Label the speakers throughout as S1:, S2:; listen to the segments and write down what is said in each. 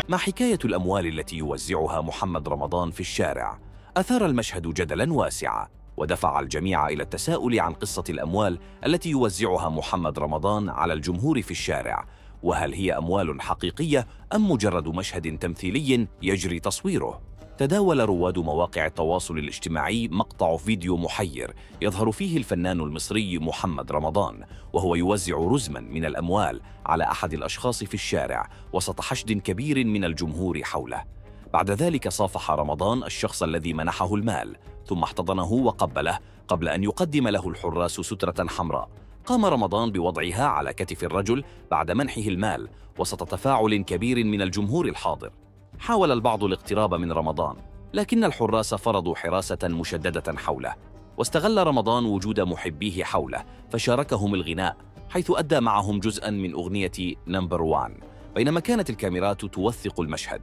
S1: ما حكاية الأموال التي يوزعها محمد رمضان في الشارع؟ أثار المشهد جدلاً واسعاً، ودفع الجميع إلى التساؤل عن قصة الأموال التي يوزعها محمد رمضان على الجمهور في الشارع، وهل هي أموال حقيقية أم مجرد مشهد تمثيلي يجري تصويره؟ تداول رواد مواقع التواصل الاجتماعي مقطع فيديو محير يظهر فيه الفنان المصري محمد رمضان وهو يوزع رزماً من الأموال على أحد الأشخاص في الشارع وسط حشد كبير من الجمهور حوله. بعد ذلك صافح رمضان الشخص الذي منحه المال، ثم احتضنه وقبله قبل أن يقدم له الحراس سترة حمراء. قام رمضان بوضعها على كتف الرجل بعد منحه المال وسط تفاعل كبير من الجمهور الحاضر. حاول البعض الاقتراب من رمضان، لكن الحراس فرضوا حراسة مشددة حوله، واستغل رمضان وجود محبيه حوله فشاركهم الغناء، حيث أدى معهم جزءاً من أغنية نمبر 1 بينما كانت الكاميرات توثق المشهد.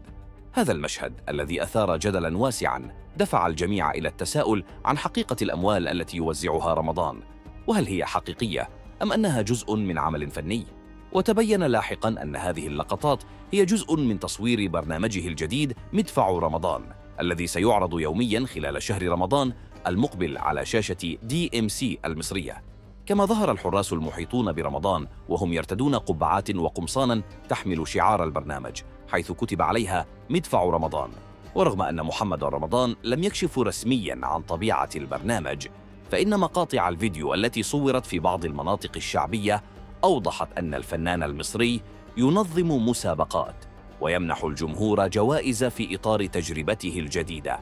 S1: هذا المشهد الذي أثار جدلاً واسعاً دفع الجميع إلى التساؤل عن حقيقة الأموال التي يوزعها رمضان، وهل هي حقيقية أم أنها جزء من عمل فني؟ وتبين لاحقاً أن هذه اللقطات هي جزء من تصوير برنامجه الجديد مدفع رمضان، الذي سيعرض يومياً خلال شهر رمضان المقبل على شاشة DMC المصرية. كما ظهر الحراس المحيطون برمضان وهم يرتدون قبعات وقمصاناً تحمل شعار البرنامج، حيث كتب عليها مدفع رمضان. ورغم أن محمد رمضان لم يكشف رسمياً عن طبيعة البرنامج، فإن مقاطع الفيديو التي صورت في بعض المناطق الشعبية أوضحت أن الفنان المصري ينظم مسابقات ويمنح الجمهور جوائز في إطار تجربته الجديدة.